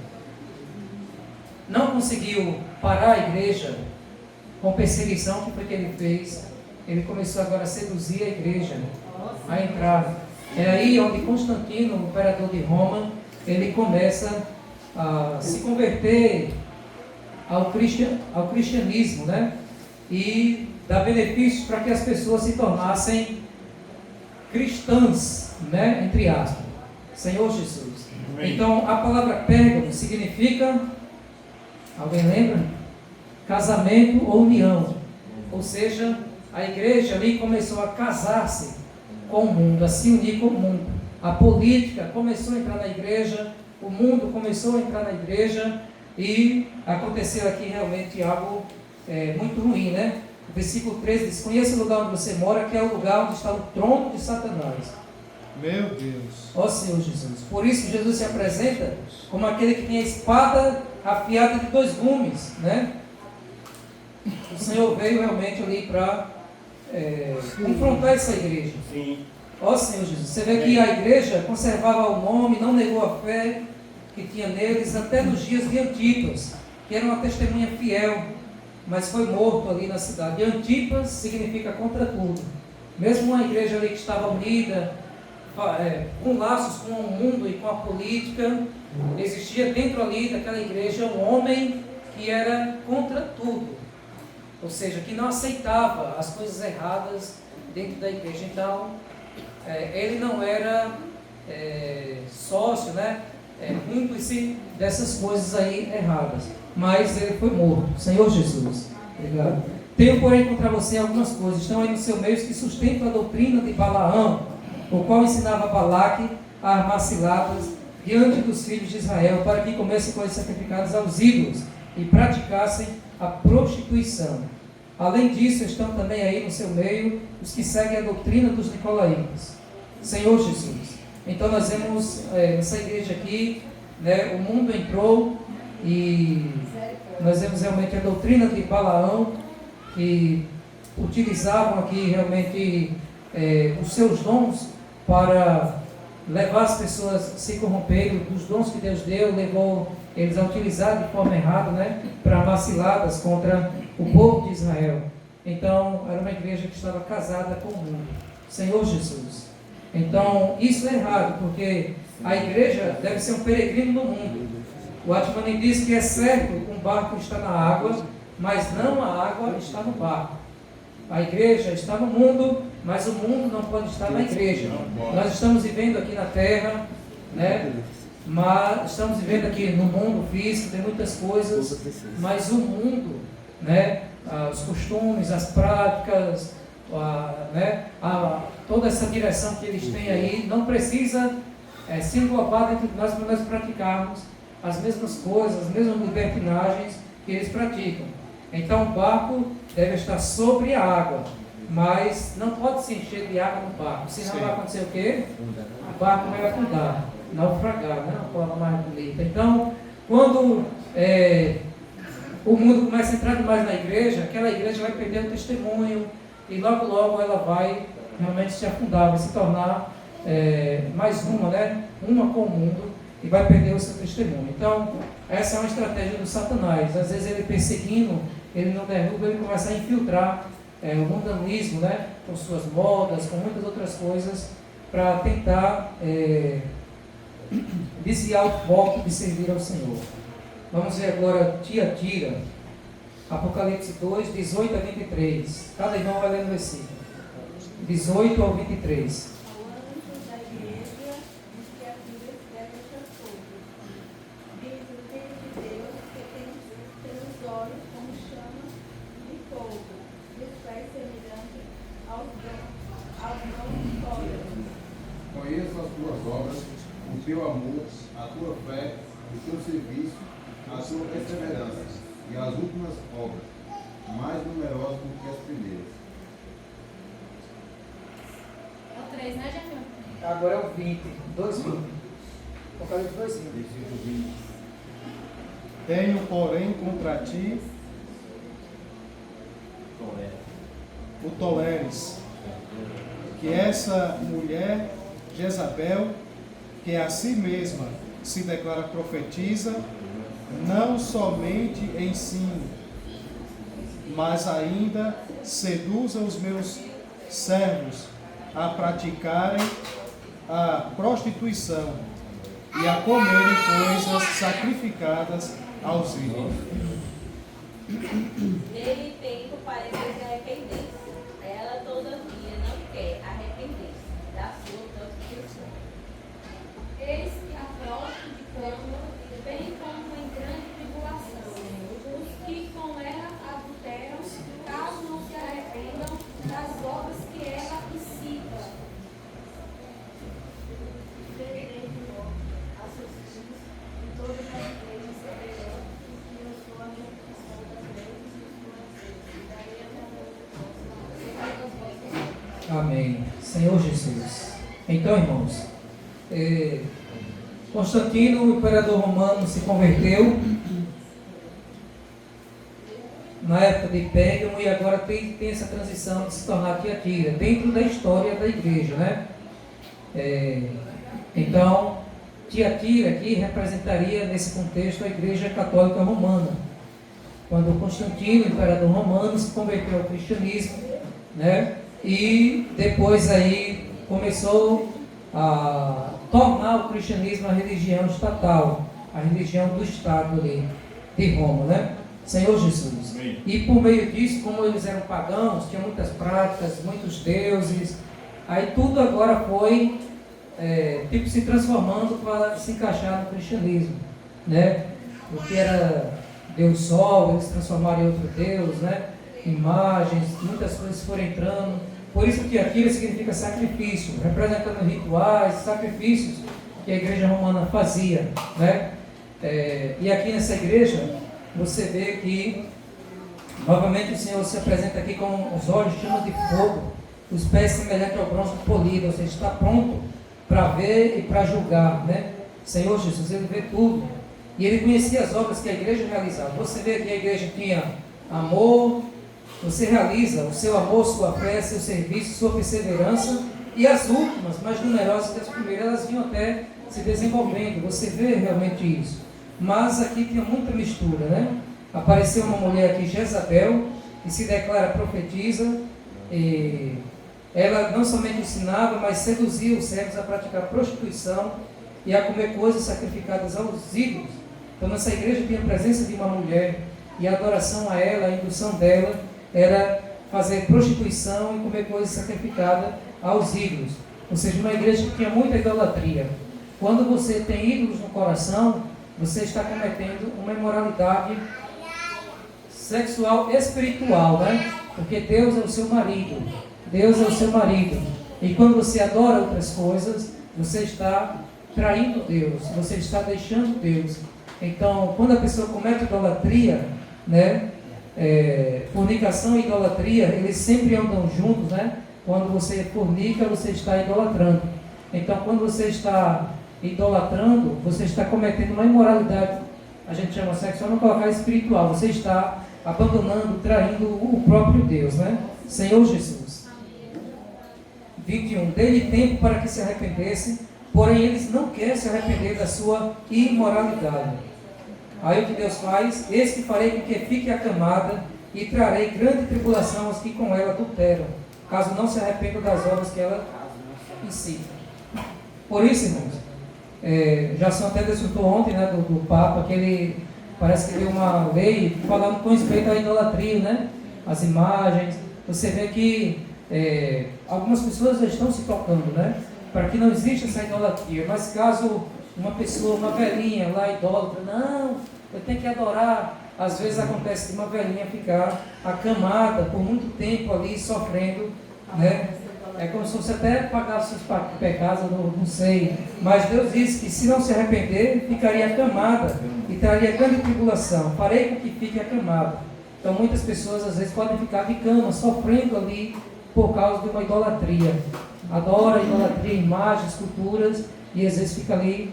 Não conseguiu parar a igreja com perseguição, que foi que ele fez. Ele começou agora a seduzir a igreja, a entrar. É aí onde Constantino, o imperador de Roma, ele começa a se converter ao cristianismo, né? E dar benefícios para que as pessoas se tornassem cristãs, né? Entre aspas. Senhor Jesus. Amém. Então, a palavra Pérgamo significa, alguém lembra? Casamento ou união. Ou seja, a igreja ali começou a casar-se com o mundo, a se unir com o mundo. A política começou a entrar na igreja, o mundo começou a entrar na igreja e aconteceu aqui realmente algo muito ruim, né? O versículo 13 diz, conheça o lugar onde você mora, que é o lugar onde está o trono de Satanás. Meu Deus. Ó Senhor Jesus. Por isso Jesus se apresenta como aquele que tem a espada afiada de 2 gumes, né? O Senhor veio realmente ali para confrontar essa igreja. Sim. Ó Senhor Jesus, você vê que a igreja conservava o nome, não negou a fé que tinha neles, até nos dias de Antipas, que era uma testemunha fiel, mas foi morto ali na cidade. E Antipas significa contra tudo. Mesmo uma igreja ali que estava unida, com laços com o mundo e com a política, existia dentro ali daquela igreja um homem que era contra tudo. Ou seja, que não aceitava as coisas erradas dentro da igreja. Então, ele não era sócio, né? Cúmplice dessas coisas aí erradas. Mas ele foi morto. Senhor Jesus. Obrigado. Tenho, porém, contra você algumas coisas. Estão aí no seu meio que sustentam a doutrina de Balaão, o qual ensinava Balaque a armar ciladas diante dos filhos de Israel, para que comessem coisas sacrificadas aos ídolos e praticassem a prostituição. Além disso, estão também aí no seu meio os que seguem a doutrina dos nicolaítas. Senhor Jesus, então nós vemos nessa igreja aqui, né, o mundo entrou e nós vemos realmente a doutrina de Balaão, que utilizavam aqui realmente os seus dons para levar as pessoas a se corromperem, os dons que Deus deu, levou eles a utilizar de forma errada, né, para maciladas contra o povo de Israel. Então, era uma igreja que estava casada com o mundo. Senhor Jesus. Então, isso é errado, porque a igreja deve ser um peregrino no mundo. O Atmani diz que é certo que um barco está na água, mas não a água está no barco. A igreja está no mundo, mas o mundo não pode estar na igreja. Nós estamos vivendo aqui na terra, né? Mas estamos vivendo aqui no mundo físico, tem muitas coisas, mas o mundo, né? Os costumes, as práticas, toda essa direção que eles têm aí, não precisa se englobar dentro de nós para nós praticarmos as mesmas coisas, as mesmas libertinagens que eles praticam. Então o barco deve estar sobre a água, mas não pode se encher de água no barco, senão vai acontecer o quê? O barco vai afundar, naufragar, né? Uma forma mais bonita. Então, quando o mundo começa a entrar demais na igreja, aquela igreja vai perder o testemunho e logo logo ela vai realmente se afundar, vai se tornar mais uma, né? Uma com o mundo, e vai perder o seu testemunho. Então, essa é uma estratégia do Satanás. Às vezes ele perseguindo, ele não derruba, ele começa a infiltrar o mundanismo, né? Com suas modas, com muitas outras coisas, para tentar desviar o foco de servir ao Senhor. Vamos ver agora Tiatira, Apocalipse 2, 18 a 23. Cada irmão vai ler no versículo 18 ao 23. Conheço as tuas obras, o teu amor, a tua fé, o teu serviço, a tua perseverança e as últimas obras, mais numerosas do que as primeiras. É o 3, né, Jamil? Agora é o 20, 2:20. Apocalipse 2:20. Tenho, porém, contra ti o toleres, que essa mulher Jezabel, que a si mesma se declara profetiza, não somente ensine, mas ainda seduza os meus servos a praticarem a prostituição e a comerem coisas sacrificadas aos ídolos. Ele tem o parecer de arrepender. Ela, todavia, não quer arrepender-se da sua prostituição. Eis que a prostituição vem como em grande tribulação. Os que com ela adulteram, caso não se arrependam das obras que ela incita. Amém. Senhor Jesus. Então, irmãos, Constantino, o imperador romano, se converteu na época de Pérgamo e agora tem essa transição de se tornar Tiatira, dentro da história da igreja, né? Então, Tiatira aqui representaria, nesse contexto, a igreja católica romana. Quando Constantino, o imperador romano, se converteu ao cristianismo, né? E depois aí começou a tornar o cristianismo a religião estatal, a religião do Estado ali, de Roma, né? Senhor Jesus. Amém. E por meio disso, como eles eram pagãos, tinham muitas práticas, muitos deuses, aí tudo agora foi se transformando para se encaixar no cristianismo, né? O que era Deus Sol, eles transformaram em outro Deus, né? imagens, muitas coisas foram entrando. Por isso que aquilo significa sacrifício, representando rituais, sacrifícios que a igreja romana fazia, né? E aqui nessa igreja, você vê que novamente o Senhor se apresenta aqui com os olhos cheios de fogo, os pés semelhantes ao bronze polido, ou seja, está pronto para ver e para julgar, né? Senhor Jesus, Ele vê tudo. E Ele conhecia as obras que a igreja realizava. Você vê que a igreja tinha amor, você realiza o seu amor, sua fé, seu serviço, sua perseverança, e as últimas, mais numerosas que as primeiras, elas vinham até se desenvolvendo. Você vê realmente isso. Mas aqui tinha muita mistura, né? Apareceu uma mulher aqui, Jezabel, que se declara profetisa, e ela não somente ensinava, mas seduzia os servos a praticar prostituição e a comer coisas sacrificadas aos ídolos. Então nessa igreja tinha a presença de uma mulher, e a adoração a ela, a indução dela, era fazer prostituição e comer coisas sacrificadas aos ídolos. Ou seja, uma igreja que tinha muita idolatria. Quando você tem ídolos no coração, você está cometendo uma imoralidade sexual espiritual, né? Porque Deus é o seu marido. Deus é o seu marido. E quando você adora outras coisas, você está traindo Deus, você está deixando Deus. Então, quando a pessoa comete idolatria, né? Fornicação e idolatria, eles sempre andam juntos, né? Quando você fornica, você está idolatrando. Então, quando você está idolatrando, você está cometendo uma imoralidade, a gente chama sexual, não colocar espiritual. Você está abandonando, traindo o próprio Deus, né? Senhor Jesus. 21. Dê-lhe tempo para que se arrependesse, porém eles não querem se arrepender da sua imoralidade. Aí o que Deus faz? Eis que farei com que fique acamada e trarei grande tribulação aos que com ela adulteram, caso não se arrependam das obras que ela incita. Por isso, irmãos, Jason até desfrutou ontem, né, do Papa, que ele parece que deu uma lei falando com respeito à idolatria, né? As imagens. Você vê que algumas pessoas já estão se tocando, né? Para que não exista essa idolatria. Mas caso uma pessoa, uma velhinha lá idólatra, não, eu tenho que adorar. Às vezes acontece de uma velhinha ficar acamada por muito tempo ali, sofrendo, né? É como se você até pagasse seus pecados, não sei. Mas Deus disse que se não se arrepender, ficaria acamada e traria grande tribulação. Farei com que fique acamada. Então muitas pessoas às vezes podem ficar de cama, sofrendo ali por causa de uma idolatria. Adora idolatria, imagens, esculturas, e às vezes fica ali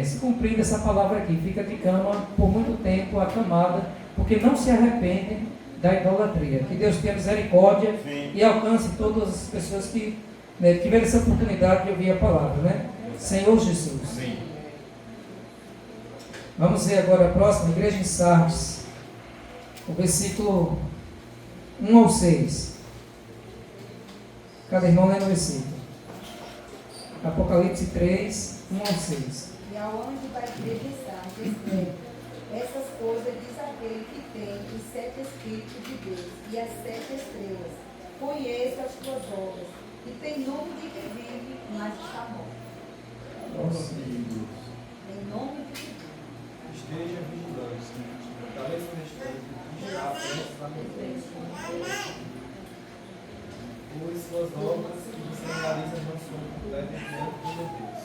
se cumprindo essa palavra aqui. Fica de cama por muito tempo, acamada, porque não se arrependem da idolatria. Que Deus tenha misericórdia. Sim. E alcance todas as pessoas que tiveram essa oportunidade de ouvir a palavra, né? Senhor Jesus. Sim. Vamos ver agora a próxima, igreja em Sardes, o versículo 1 ao 6. Cada irmão lê no versículo. Apocalipse 3, 1 ao 6. E ao anjo da igreja em Sardes escreve: essas coisas diz aquele que tem os 7 Espíritos de Deus e as 7 estrelas. Conheço as tuas obras e tem nome de que vive, mas está morto. Em nome de Jesus. Esteja vigilante, fortaleça o respeito, vigiar a frente da mente. Pois suas obras que você realiza não são completas diante de Deus.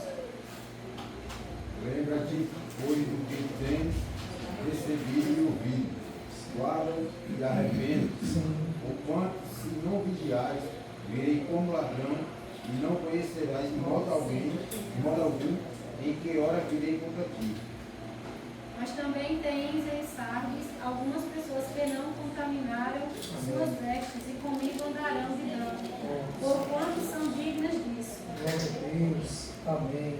Lembra-te, pois, do que tens recebido e ouvido. Guarda e arrepende-te. Porquanto, se não vigiares, virei como ladrão, e não conhecerás de modo algum, em que hora virei contra ti. Mas também tens em Sardes algumas pessoas que não contaminaram suas vestes e comigo andarão de branco, porquanto são dignas disso. Glória a Deus. Amém.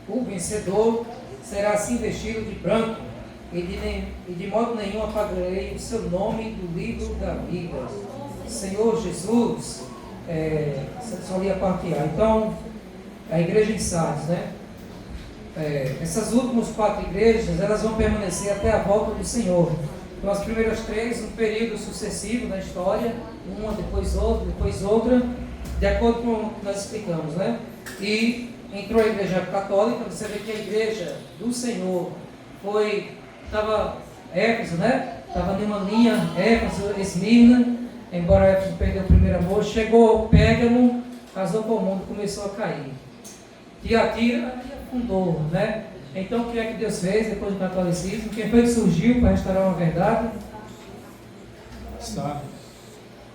O vencedor será assim vestido de branco, e de modo nenhum apagarei o seu nome do livro da vida. Senhor Jesus, só li a parte A. Então, a igreja em Sardes, né? Essas últimas 4 igrejas, elas vão permanecer até a volta do Senhor. Então, as primeiras 3, um período sucessivo da história, uma, depois outra, de acordo com o que nós explicamos, né? E entrou a igreja católica. Você vê que a igreja do Senhor estava Éfeso, né? Estava numa linha, Éfeso, Esmirna, embora Éfeso perdeu o primeiro amor, chegou Pérgamo, casou com o mundo, começou a cair. Tiatira afundou, né? Então o que é que Deus fez depois do catolicismo? Quem foi que surgiu para restaurar uma verdade? Sabe?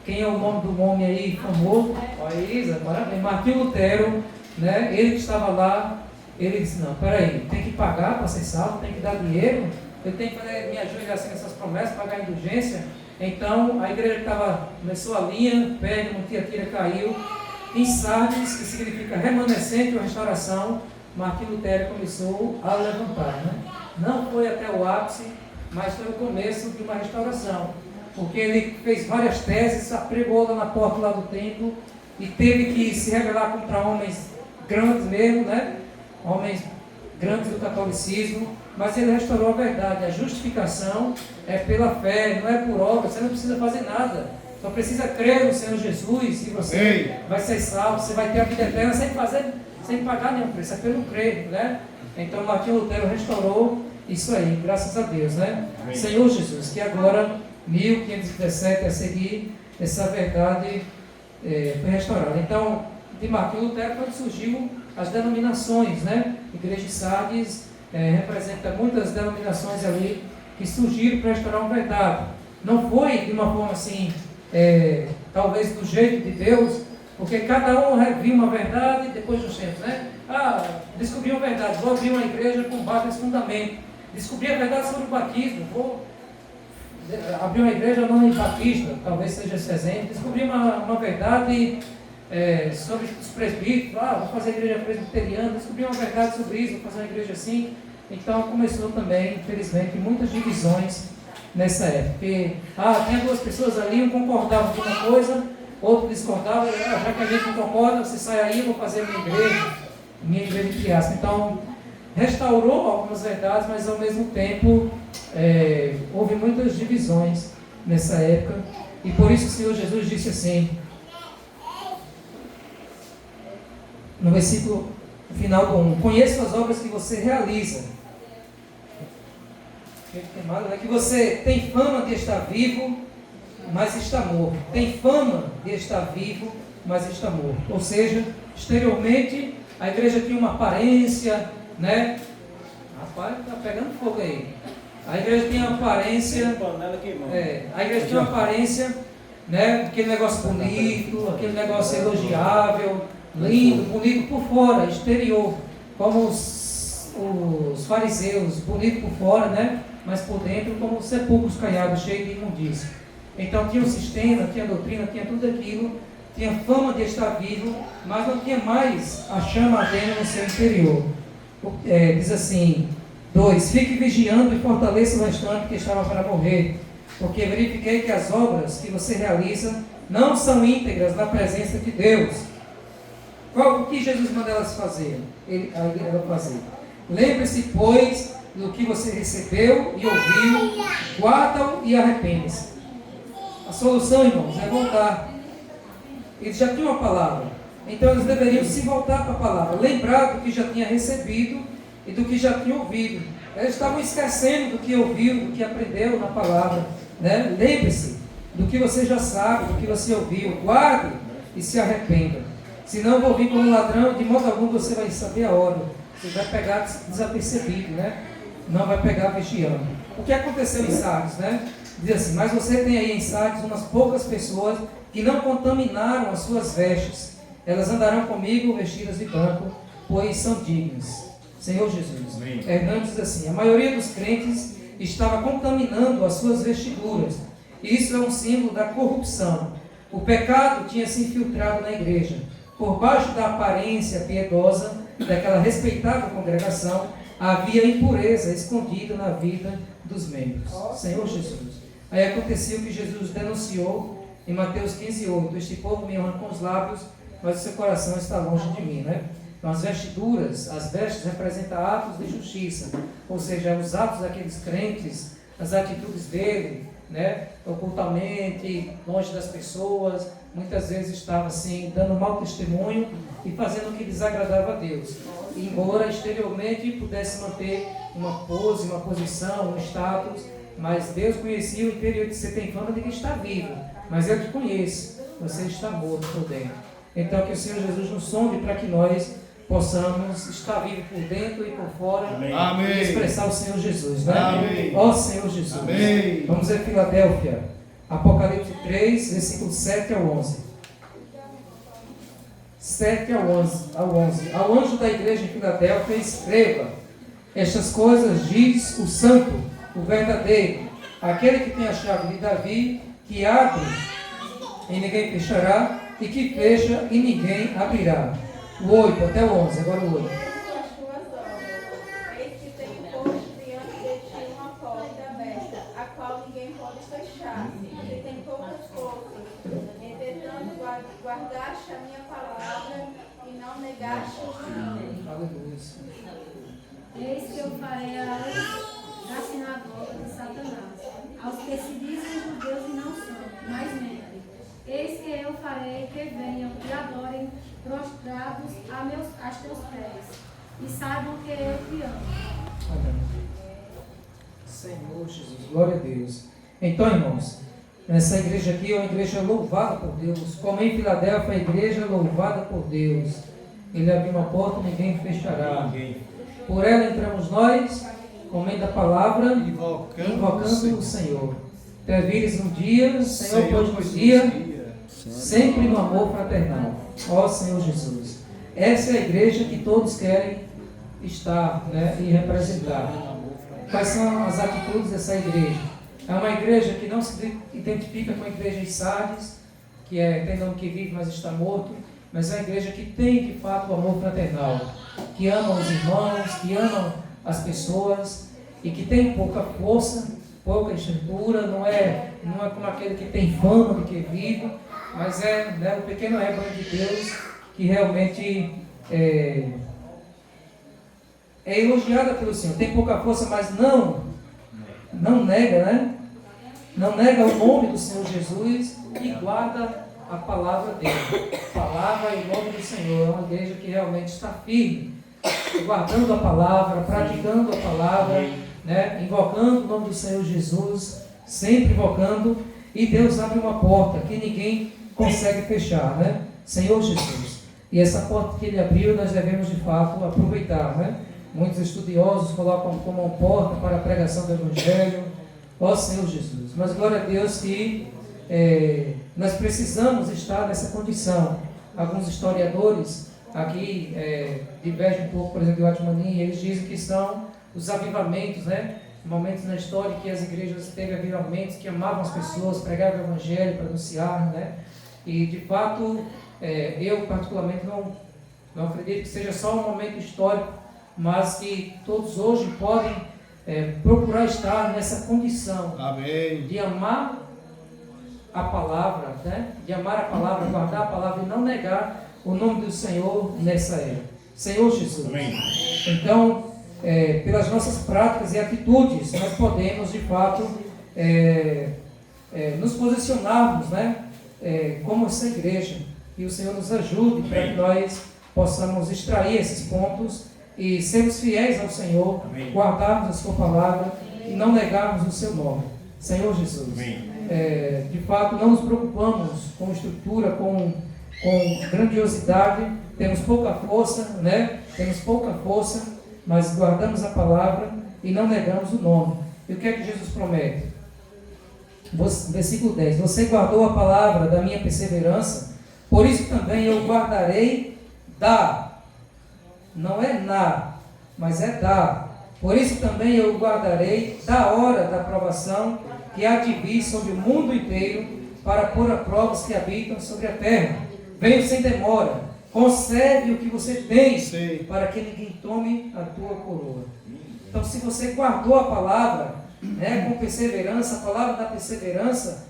Quem é o nome do homem aí famoso? Olha, Isa, parabéns. Martinho Lutero, né? Ele que estava lá, ele disse, não, peraí, tem que pagar para ser salvo, tem que dar dinheiro, eu tenho que fazer minha ajuda assim nessas promessas, pagar indulgência. Então a igreja começou a linha, Pérgamo, Tiatira caiu. Em Sardes, que significa remanescente ou restauração, Martinho Lutero começou a levantar, né? Não foi até o ápice, mas foi o começo de uma restauração, porque ele fez várias teses, pregou lá na porta lá do templo e teve que se rebelar contra homens grandes mesmo, né? Homens grandes do catolicismo, mas ele restaurou a verdade. A justificação é pela fé, não é por obra, você não precisa fazer nada. Só precisa crer no Senhor Jesus e você vai ser salvo, você vai ter a vida eterna sem pagar nenhum preço, é pelo crer, né? Então Martinho Lutero restaurou isso aí, graças a Deus, né? Amém. Senhor Jesus, que agora, 1517 a seguir, essa verdade foi restaurada. Então, de Martinho Lutero, quando surgiu as denominações, né? Igreja de Sardes representa muitas denominações ali que surgiram para restaurar uma verdade. Não foi de uma forma assim, talvez do jeito de Deus, porque cada um viu uma verdade depois dos tempos, né? Descobri uma verdade, vou abrir uma igreja com base nesse fundamento. Descobri a verdade sobre o batismo, vou abrir uma igreja não batista, talvez seja esse exemplo. Descobri uma verdade sobre os presbíteros, vou fazer a igreja presbiteriana. Descobri uma verdade sobre isso, vou fazer uma igreja assim. Então começou também, infelizmente, muitas divisões nessa época. Porque, tinha duas pessoas ali, um concordava com uma coisa, outro discordava, já que a gente não concorda, você sai aí, eu vou fazer minha igreja de aspas. Então, restaurou algumas verdades, mas ao mesmo tempo houve muitas divisões nessa época, e por isso o Senhor Jesus disse assim, no versículo final do 1, conheço as obras que você realiza, que você tem fama de estar vivo, mas está morto. Tem fama de estar vivo, mas está morto. Ou seja, exteriormente a igreja tinha uma aparência, né? Rapaz, está pegando fogo aí. A igreja tinha uma aparência, a igreja tinha uma aparência, né? Aquele negócio bonito, aquele negócio elogiável, lindo, bonito por fora, exterior, como os fariseus, bonito por fora, né? Mas por dentro como sepulcros caiados, cheios de imundícia. Então tinha um sistema, tinha doutrina, tinha tudo aquilo, tinha fama de estar vivo, mas não tinha mais a chama ardendo no seu interior. Diz assim, 2, fique vigiando e fortaleça o restante que estava para morrer, porque verifiquei que as obras que você realiza não são íntegras na presença de Deus. O que Jesus manda elas fazer? Ela fazer. Lembre-se, pois, do que você recebeu e ouviu, guarda-o e arrepende-se. A solução, irmãos, é voltar. Eles já tinham a palavra, então eles deveriam se voltar para a palavra, lembrar do que já tinha recebido e do que já tinha ouvido. Eles estavam esquecendo do que ouviu, do que aprendeu na palavra, né? Lembre-se do que você já sabe, do que você ouviu, guarde e se arrependa. Senão eu vou vir como ladrão, de modo algum você vai saber a hora, você vai pegar desapercebido, né? Não vai pegar vigiando. O que aconteceu em Sardes, né? Diz assim, mas você tem aí em Sardes umas poucas pessoas que não contaminaram as suas vestes. Elas andarão comigo vestidas de branco, pois são dignas. Senhor Jesus. Hernandes diz assim, a maioria dos crentes estava contaminando as suas vestiduras. E isso é um símbolo da corrupção. O pecado tinha se infiltrado na igreja. Por baixo da aparência piedosa daquela respeitável congregação, havia impureza escondida na vida dos membros. Senhor Jesus. Aí aconteceu que Jesus denunciou em Mateus 15:8, este povo me honra com os lábios, mas o seu coração está longe de mim, né? Então as vestes representam atos de justiça, ou seja, os atos daqueles crentes, as atitudes dele, né? Ocultamente, longe das pessoas, muitas vezes estava assim, dando mau testemunho e fazendo o que desagradava a Deus. Embora exteriormente pudesse manter uma pose, uma posição, um status, mas Deus conhecia o interior de você, tem fama de que está vivo, mas eu te conheço, você está morto por dentro. Então que o Senhor Jesus nos sonde para que nós possamos estar vivos por dentro e por fora. Amém. E expressar o Senhor Jesus, né? Amém. Ó Senhor Jesus. Amém. Vamos ver Filadélfia, Apocalipse 3, versículos 7 ao 11. 7 ao 11. Ao anjo da igreja de Filadélfia escreva: estas coisas diz o santo, o verdadeiro, aquele que tem a chave de Davi, que abre e ninguém fechará, e que fecha e ninguém abrirá. O 8 até o 11, agora o 8. As tuas obras, eis que tenho posto diante de ti uma porta aberta, a qual ninguém pode fechar, porque tem poucas forças. Entretanto, guardaste a minha palavra e não negaste o meu. Aleluia. Eis que eu farei a da sinagoga de Satanás, aos que se dizem judeus e não são, mas mentem. Eis que eu farei que venham e adorem prostrados a teus pés, e saibam que eu te amo. Amém. Senhor Jesus, glória a Deus. Então, irmãos, essa igreja aqui é uma igreja louvada por Deus. Como em Filadélfia, a igreja louvada por Deus. Ele abriu uma porta, ninguém fechará. Por ela entramos nós, comendo a palavra, invocando o Senhor. Até vires um dia, Senhor, pois nos dia, sempre no amor fraternal. Ó Senhor Jesus. Essa é a igreja que todos querem estar, né, e representar. Quais são as atitudes dessa igreja? É uma igreja que não se identifica com a igreja de Sardes, que tem nome que vive, mas está morto, mas é uma igreja que tem de fato o amor fraternal, que ama os irmãos, que ama as pessoas e que tem pouca força, pouca estrutura, não é como aquele que tem fama de que vive, mas é, né, o pequeno rebanho de Deus que realmente é elogiada pelo Senhor. Tem pouca força, mas não nega, né? Não nega o nome do Senhor Jesus e guarda a palavra dele. A palavra e o nome do Senhor. É uma igreja que realmente está firme, guardando a palavra, praticando a palavra, né? Invocando o nome do Senhor Jesus, sempre invocando, e Deus abre uma porta que ninguém consegue fechar, né? Senhor Jesus. E essa porta que ele abriu, nós devemos de fato aproveitar, né? Muitos estudiosos colocam como uma porta para a pregação do Evangelho. Ó Senhor Jesus. Mas glória a Deus que nós precisamos estar nessa condição. Alguns historiadores aqui divergem um pouco, por exemplo, de Atmani, eles dizem que são os avivamentos, né? Momentos na história que as igrejas teve avivamentos, que amavam as pessoas, pregavam o Evangelho para anunciar, né? E de fato, eu particularmente não acredito que seja só um momento histórico, mas que todos hoje podem procurar estar nessa condição. Amém. De amar a palavra, né? De amar a palavra, guardar a palavra e não negar o nome do Senhor nessa era. Senhor Jesus. Amém. Então, pelas nossas práticas e atitudes, nós podemos de fato nos posicionarmos, né? Como essa igreja, e o Senhor nos ajude para que nós possamos extrair esses pontos e sermos fiéis ao Senhor, amém, guardarmos a sua palavra e não negarmos o seu nome. Senhor Jesus, de fato não nos preocupamos com estrutura, com grandiosidade, temos pouca força, né? Temos pouca força, mas guardamos a palavra e não negamos o nome. E o que é que Jesus promete? Versículo 10: você guardou a palavra da minha perseverança, por isso também eu guardarei não é na, mas é da. Por isso também eu guardarei da hora da provação que há de vir sobre o mundo inteiro, para pôr a prova os que habitam sobre a terra. Venho sem demora, conserve o que você tem, para que ninguém tome a tua coroa. Então, se você guardou a palavra, né, com perseverança, a palavra da perseverança,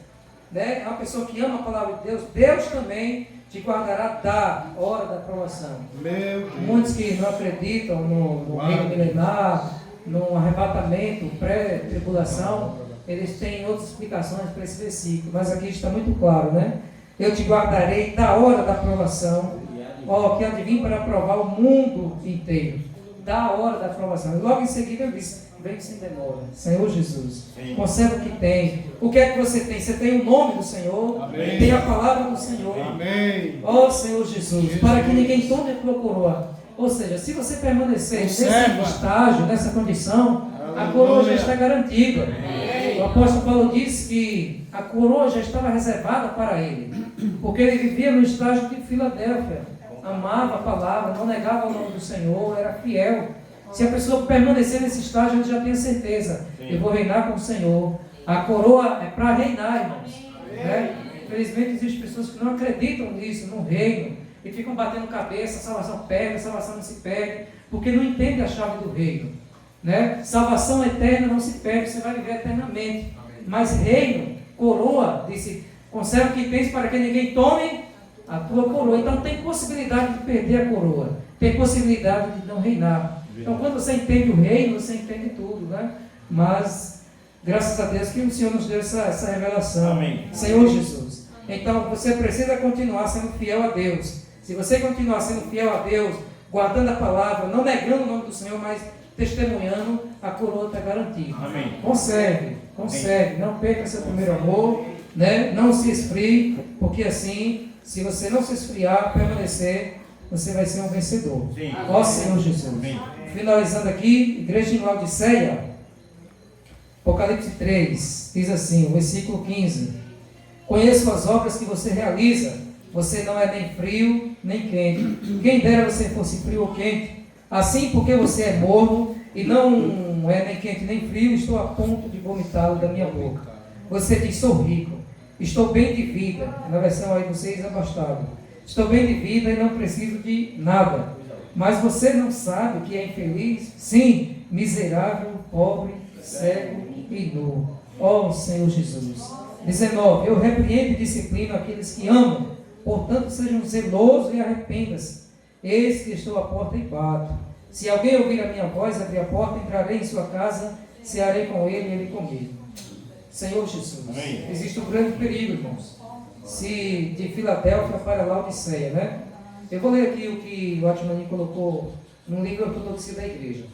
né, é uma pessoa que ama a palavra de Deus, Deus também te guardará da hora da aprovação. Muitos que não acreditam no reino milenar, no arrebatamento, pré-tribulação, eles têm outras explicações para esse versículo, mas aqui está muito claro, né? Eu te guardarei da hora da aprovação, que há de vir para provar o mundo inteiro. da hora da aprovação. E logo em seguida ele disse, vem sem demora. Senhor Jesus, Sim. conserva o que tem. O que é que você tem? Você tem o nome do Senhor, Amém. tem a palavra do Senhor. Amém. Ó Senhor Jesus, para que ninguém tome a tua coroa. Ou seja, se você permanecer nesse Conserva. estágio, nessa condição, a Aleluia. coroa já está garantida. Amém. O apóstolo Paulo disse que a coroa já estava reservada para ele, porque ele vivia no estágio de Filadélfia, amava a palavra, não negava o nome do Senhor, era fiel. Se a pessoa permanecer nesse estágio, ele já tem certeza, eu vou reinar com o Senhor. A coroa é para reinar, irmãos. Né? Infelizmente existem pessoas que não acreditam nisso, no reino, e ficam batendo cabeça, a salvação perde, a salvação não se perde, porque não entendem a chave do reino. Né? Salvação eterna não se perde, você vai viver eternamente. Mas reino, coroa, disse, conserva o que tens para que ninguém tome a tua coroa. Então tem possibilidade de perder a coroa, tem possibilidade de não reinar. Então quando você entende o reino, você entende tudo, né? Mas graças a Deus que o Senhor nos deu essa revelação. Amém. Senhor Jesus. Então você precisa continuar sendo fiel a Deus. Se você continuar sendo fiel a Deus, guardando a palavra, não negando o nome do Senhor, mas testemunhando, a coroa está garantida. Amém. Conserve, não perca seu primeiro amor, né? Não se esfrie, porque assim, se você não se esfriar, permanecer, você vai ser um vencedor. Sim. Ó Senhor Jesus. Amém. Finalizando aqui, igreja em Laodiceia, Apocalipse 3, diz assim, o versículo 15: conheço as obras que você realiza, você não é nem frio, nem quente. Quem dera você fosse frio ou quente. Assim, porque você é morno e não é nem quente nem frio, estou a ponto de vomitá-lo da minha boca. Você diz, sou rico, estou bem de vida. Na versão aí vocês abastado. Estou bem de vida e não preciso de nada. Mas você não sabe que é infeliz? Sim, miserável, pobre, cego e nu. Ó Senhor Jesus. 19. Eu repreendo e disciplino aqueles que amam. Portanto, sejam zelosos e arrependam-se. Eis que estou à porta e bato. Se alguém ouvir a minha voz, abrir a porta, entrarei em sua casa, cearei com ele e ele comigo. Senhor Jesus. Amém. Existe um grande perigo, irmãos. Se de Filadélfia para Laodiceia, né? Eu vou ler aqui o que o Atmani colocou no livro Ortodoxia da Igreja.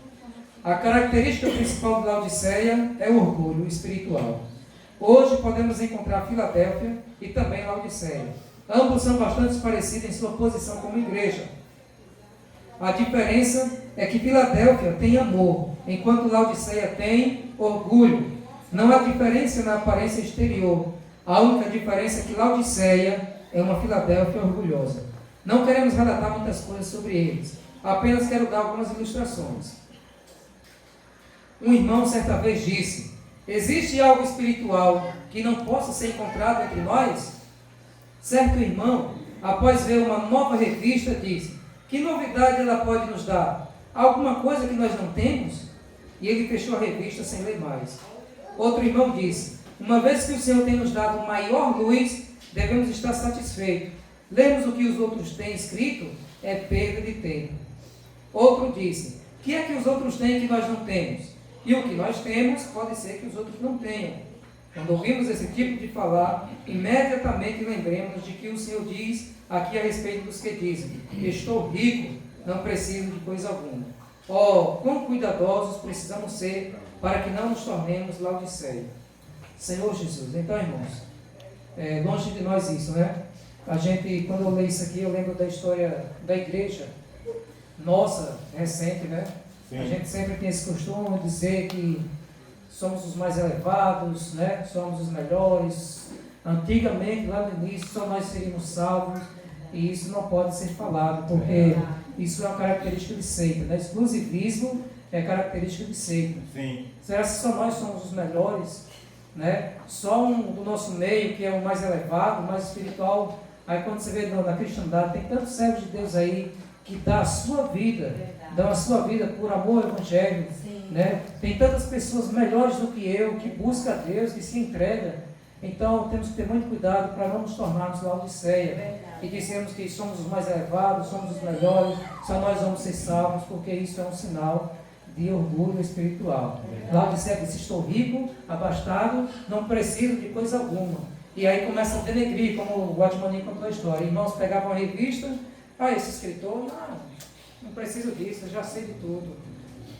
A característica principal de Laodiceia é o orgulho espiritual. Hoje podemos encontrar Filadélfia e também Laodiceia. Ambos são bastante parecidos em sua posição como igreja. A diferença é que Filadélfia tem amor, enquanto Laodiceia tem orgulho. Não há diferença na aparência exterior. A única diferença é que Laodiceia é uma Filadélfia orgulhosa. Não queremos relatar muitas coisas sobre eles. Apenas quero dar algumas ilustrações. Um irmão certa vez disse: existe algo espiritual que não possa ser encontrado entre nós? Certo irmão, após ver uma nova revista, disse: que novidade ela pode nos dar? Alguma coisa que nós não temos? E ele fechou a revista sem ler mais. Outro irmão disse: uma vez que o Senhor tem nos dado maior luz, devemos estar satisfeitos. Lermos o que os outros têm escrito é perda de tempo. Outro disse: o que é que os outros têm que nós não temos? E o que nós temos pode ser que os outros não tenham. Quando ouvimos esse tipo de falar, imediatamente lembremos de que o Senhor diz aqui a respeito dos que dizem: estou rico, não preciso de coisa alguma. Oh, quão cuidadosos precisamos ser para que não nos tornemos Laodiceia. Senhor Jesus. Então, irmãos, longe de nós isso, né? A gente, quando eu leio isso aqui, eu lembro da história da igreja nossa, recente, né? Sim. A gente sempre tem esse costume de dizer que somos os mais elevados, né? Somos os melhores. Antigamente, lá no início, só nós seríamos salvos, e isso não pode ser falado, porque isso é uma característica de seita, né? Exclusivismo é característica de seita. Sim. Será que só nós somos os melhores? Né? Só um do nosso meio que é o mais elevado, o mais espiritual. Aí quando você vê na cristandade, tem tantos servos de Deus aí que dão a sua vida, dão a sua vida por amor ao Evangelho. Né? Tem tantas pessoas melhores do que eu, que buscam a Deus, que se entregam. Então temos que ter muito cuidado para não nos tornarmos Laodiceia e dizermos que somos os mais elevados, somos os melhores, só nós vamos ser salvos, porque isso é um sinal de orgulho espiritual. Laodiceia disse: estou rico, abastado, não preciso de coisa alguma. E aí começa a denegrir, como o Atmani contou a história. Irmãos pegavam a revista: esse escritor, não preciso disso, eu já sei de tudo.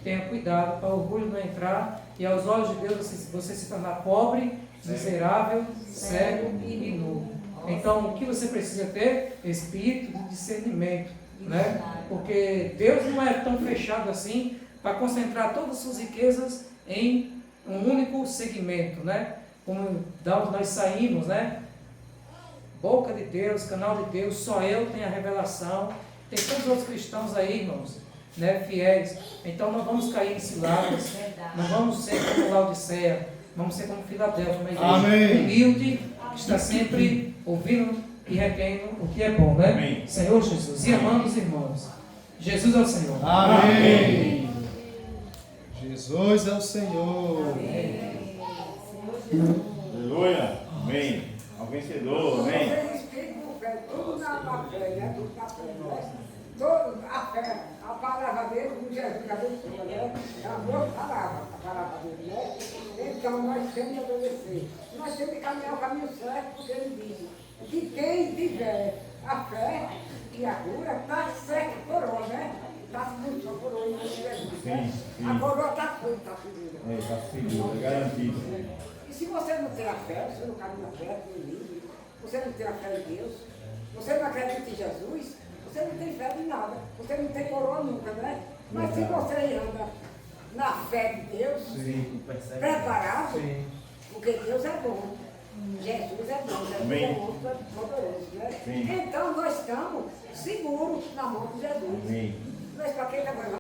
tenha cuidado para o orgulho não entrar e aos olhos de Deus você se tornar pobre, miserável, cego e nu. Então, o que você precisa ter? Espírito de discernimento, né? Porque Deus não é tão fechado assim para concentrar todas as suas riquezas em um único segmento, né? Como da onde nós saímos, né? Boca de Deus, canal de Deus, só eu tenho a revelação. Tem tantos outros cristãos aí, irmãos, né? Fiéis. Então não vamos cair em ciladas, não vamos ser como Laodiceia, vamos ser como Filadélfia, uma igreja Amém. humilde, que está sempre ouvindo e retendo o que é bom, né? Amém. Senhor Jesus, e amando os irmãos. Jesus é o Senhor. Amém. Jesus é o Senhor. Aleluia. Amém. Ao vencedor. Amém. Vocês explicam o fé, tudo na fé, né? Tudo na fé, né? Toda a fé, a palavra dele, como Jesus abençoa, né? É uma boa palavra, a palavra dele, né? Então nós temos que obedecer. Nós temos que caminhar o caminho certo, porque ele diz que quem tiver a fé e a cura, está certo coroa, né? Está muito a coroa em Jesus, né? Sim. A coroa está segura. Está seguro, é garantido. E se você não tem a fé, você não caminha certo, no livre, você não tem a fé em Deus, você não acredita em Jesus, você não tem fé em nada, você não tem coroa nunca, né? Mas se você anda na fé de Deus, preparado, porque Deus é bom, Jesus é bom, Jesus Amém. é outro, é poderoso, né? Sim. Então nós estamos seguros na mão de Jesus. Amém. Mas para quem está